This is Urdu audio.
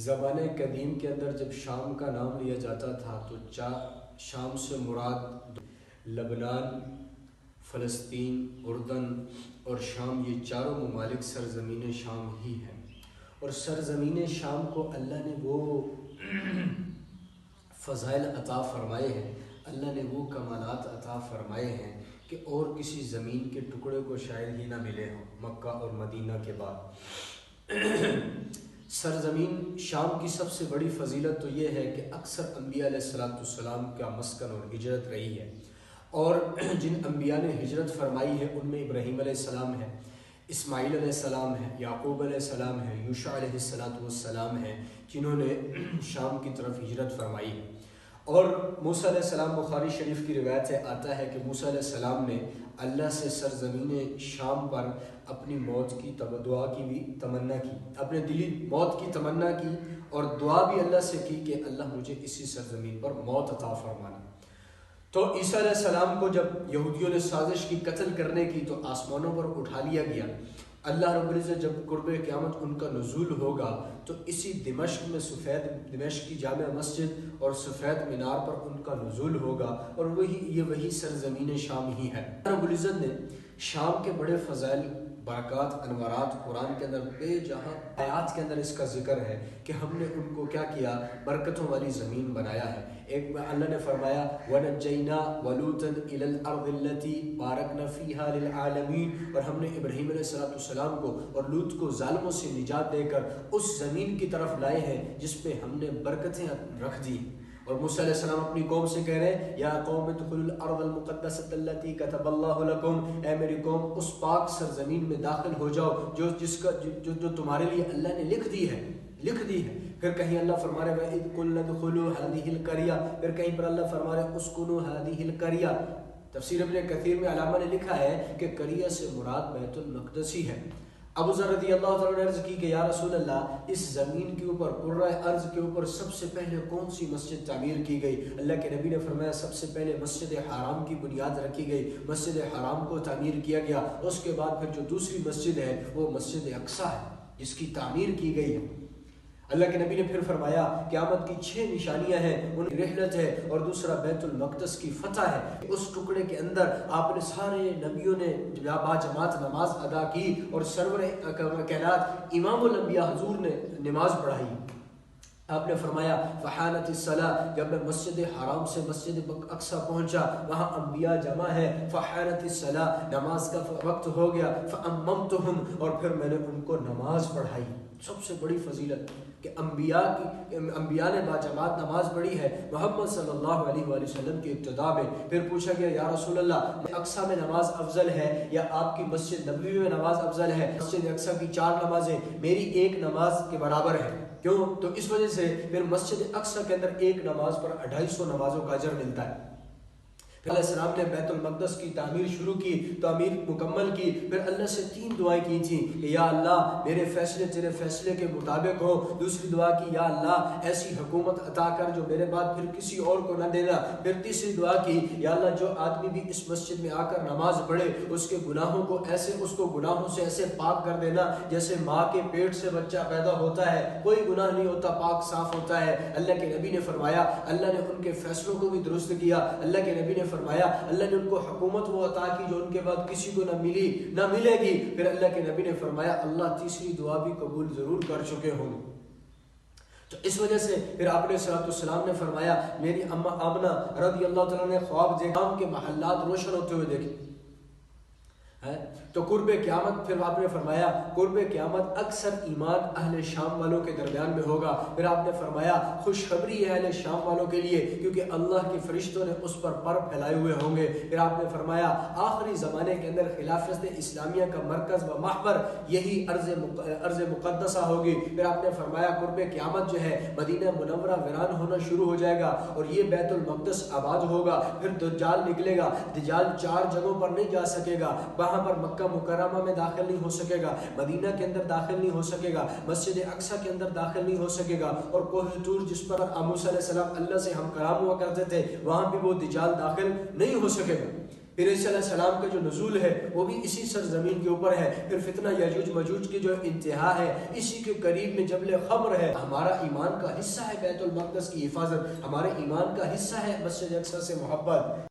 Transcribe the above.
زمانہ قدیم کے اندر جب شام کا نام لیا جاتا تھا تو شام سے مراد لبنان، فلسطین، اردن اور شام، یہ چاروں ممالک سرزمین شام ہی ہیں۔ اور سرزمین شام کو اللہ نے وہ فضائل عطا فرمائے ہیں، اللہ نے وہ کمالات عطا فرمائے ہیں کہ اور کسی زمین کے ٹکڑے کو شاید ہی نہ ملے ہوں مکہ اور مدینہ کے بعد۔ سرزمین شام کی سب سے بڑی فضیلت تو یہ ہے کہ اکثر انبیاء علیہ السلام کا مسکن اور ہجرت رہی ہے، اور جن انبیاء نے ہجرت فرمائی ہے ان میں ابراہیم علیہ السلام ہے، اسماعیل علیہ السلام ہے، یعقوب علیہ السلام ہے، یوشع علیہ السلام ہے، جنہوں نے شام کی طرف ہجرت فرمائی ہے۔ اور موسیٰ علیہ السلام، بخاری شریف کی روایت سے آتا ہے کہ موسیٰ علیہ السلام نے اللہ سے سرزمین شام پر اپنی موت کی دعا کی بھی تمنا کی، اپنے دلی موت کی تمنا کی اور دعا بھی اللہ سے کی کہ اللہ مجھے اسی سرزمین پر موت عطا فرمانا۔ تو عیسیٰ علیہ السلام کو جب یہودیوں نے سازش کی قتل کرنے کی تو آسمانوں پر اٹھا لیا گیا۔ اللہ رب العزت جب قرب قیامت ان کا نزول ہوگا تو اسی دمشق میں سفید دمشق کی جامع مسجد اور سفید مینار پر ان کا نزول ہوگا، اور وہی سرزمین شام ہی ہے۔ رب العزت نے شام کے بڑے فضائل، برکات، انوارات قرآن کے اندر بے جہاں آیات کے اندر اس کا ذکر ہے کہ ہم نے ان کو کیا کیا، برکتوں والی زمین بنایا ہے۔ ایک میں اللہ نے فرمایا وَنَجَّيْنَا وَلُوطًا إِلَى الْأَرْضِ الَّتِي بَارَكْنَا فِيهَا لِلْعَالَمِينَ، اور ہم نے ابراہیم علیہ السلام کو اور لوط کو ظالموں سے نجات دے کر اس زمین کی طرف لائے ہیں جس پہ ہم نے برکتیں رکھ دی۔ اور موسیٰ علیہ السلام اپنی قوم سے کہہ رہے ہیں یا قوم ادخلوا الارض المقدسۃ التي كتب اللہ لكم، اے میری قوم اس پاک سرزمین میں داخل ہو جاؤ جو تمہارے لیے اللہ نے لکھ دی ہے۔ پھر کہیں اللہ فرما رہے وَإِذْ قُلْنَا ادْخُلُوا هَٰذِهِ الْقَرْيَةَ، پھر کہیں پر اللہ فرما رہے اسْكُنُوا هَٰذِهِ الْقَرْيَةَ۔ تفسیر ابن کثیر میں علامہ نے لکھا ہے کہ قریہ سے مراد بیت المقدس ہی ہے۔ ابو ذر رضی اللہ تعالیٰ نے عرض کی کہ یا رسول اللہ، اس زمین کے اوپر قرۂ ارض کے اوپر سب سے پہلے کون سی مسجد تعمیر کی گئی؟ اللہ کے نبی نے فرمایا سب سے پہلے مسجد حرام کی بنیاد رکھی گئی، مسجد حرام کو تعمیر کیا گیا، اس کے بعد پھر جو دوسری مسجد ہے وہ مسجد اقصیٰ ہے جس کی تعمیر کی گئی ہے۔ اللہ کے نبی نے پھر فرمایا قیامت کی 6 نشانیاں ہیں، ان کی رحلت ہے، اور دوسرا بیت المقدس کی فتح ہے۔ اس ٹکڑے کے اندر آپ نے سارے نبیوں نے باجماعت نماز ادا کی، اور سرور کائنات امام الانبیاء حضور نے نماز پڑھائی۔ آپ نے فرمایا فحانت الصلاۃ، جب میں مسجد حرام سے مسجد اقصیٰ پہنچا وہاں انبیاء جمع ہے، فحانت الصلاۃ، نماز کا وقت ہو گیا، فاممتہم، اور پھر میں نے ان کو نماز پڑھائی۔ سب سے بڑی فضیلت کہ انبیاء نے باجماعت نماز پڑھی ہے محمد صلی اللہ علیہ وآلہ وسلم کی ابتداء میں۔ پھر پوچھا گیا یا رسول اللہ، اقصیٰ میں نماز افضل ہے یا آپ کی مسجد نبوی میں نماز افضل ہے؟ مسجد اقصیٰ کی 4 نمازیں میری ایک نماز کے برابر ہے۔ کیوں؟ تو اس وجہ سے پھر مسجد اقصیٰ کے اندر ایک نماز پر 250 نمازوں کا اجر ملتا ہے۔ پھر علیہ السلام نے بیت المقدس کی تعمیر شروع کی، تعمیر مکمل کی، پھر اللہ سے 3 دعائیں کی تھیں کہ یا اللہ میرے فیصلے تیرے فیصلے کے مطابق ہو۔ دوسری دعا کی یا اللہ ایسی حکومت عطا کر جو میرے بعد پھر کسی اور کو نہ دینا۔ پھر تیسری دعا کی یا اللہ جو آدمی بھی اس مسجد میں آ کر نماز پڑھے اس کے گناہوں کو گناہوں سے ایسے پاک کر دینا جیسے ماں کے پیٹ سے بچہ پیدا ہوتا ہے، کوئی گناہ نہیں ہوتا، پاک صاف ہوتا ہے۔ اللہ کے نبی نے فرمایا اللہ نے ان کے فیصلوں کو بھی درست کیا۔ اللہ کے نبی نے فرمایا اللہ نے ان کو حکومت وہ عطا کی جو ان کے بعد کسی کو نہ ملے گی۔ پھر اللہ کے نبی نے فرمایا اللہ تیسری دعا بھی قبول ضرور کر چکے ہوں گے۔ تو اس وجہ سے پھر آپ نے صلی اللہ علیہ وسلم نے فرمایا میری اماں آمنہ رضی اللہ تعالیٰ نے خواب دیکھا کے محلات روشن ہوتے ہوئے دیکھے تو قرب قیامت، پھر آپ نے فرمایا قرب قیامت اکثر ایمان اہل شام والوں کے درمیان میں ہوگا۔ پھر آپ نے فرمایا خوشخبری ہے اہل شام والوں کے لیے کیونکہ اللہ کے فرشتوں نے اس پر پر پھیلائے ہوئے ہوں گے۔ پھر آپ نے فرمایا آخری زمانے کے اندر خلافت اسلامیہ کا مرکز و محور یہی ارض مقدسہ ہوگی۔ پھر آپ نے فرمایا قرب قیامت جو ہے مدینہ منورہ ویران ہونا شروع ہو جائے گا اور یہ بیت المقدس آباد ہوگا۔ پھر دجال نکلے گا، دجال 4 جگہوں پر نہیں جا سکے گا، وہاں پر مکہ مکرمہ میں داخل نہیں ہو سکے گا، مدینہ کے اندر داخل نہیں ہو سکے گا، مسجد اقصیٰ کے اندر داخل نہیں ہو سکے گا، اور کوہ طور جس پر موسیٰ علیہ السلام اللہ سے ہم کلام ہوا کرتے تھے وہاں بھی وہ دجال داخل نہیں ہو سکے گا۔ پھر عیسیٰ علیہ السلام کا جو نزول ہے وہ بھی اسی سرزمین کے اوپر ہے. پھر فتنہ یاجوج ماجوج کی جو انتہا ہے اسی کے قریب میں جبل خمر ہے. ہمارا ایمان کا حصہ ہے بیت المقدس کی حفاظت، ہمارے ایمان کا حصہ ہے مسجد اقصی سے محبت.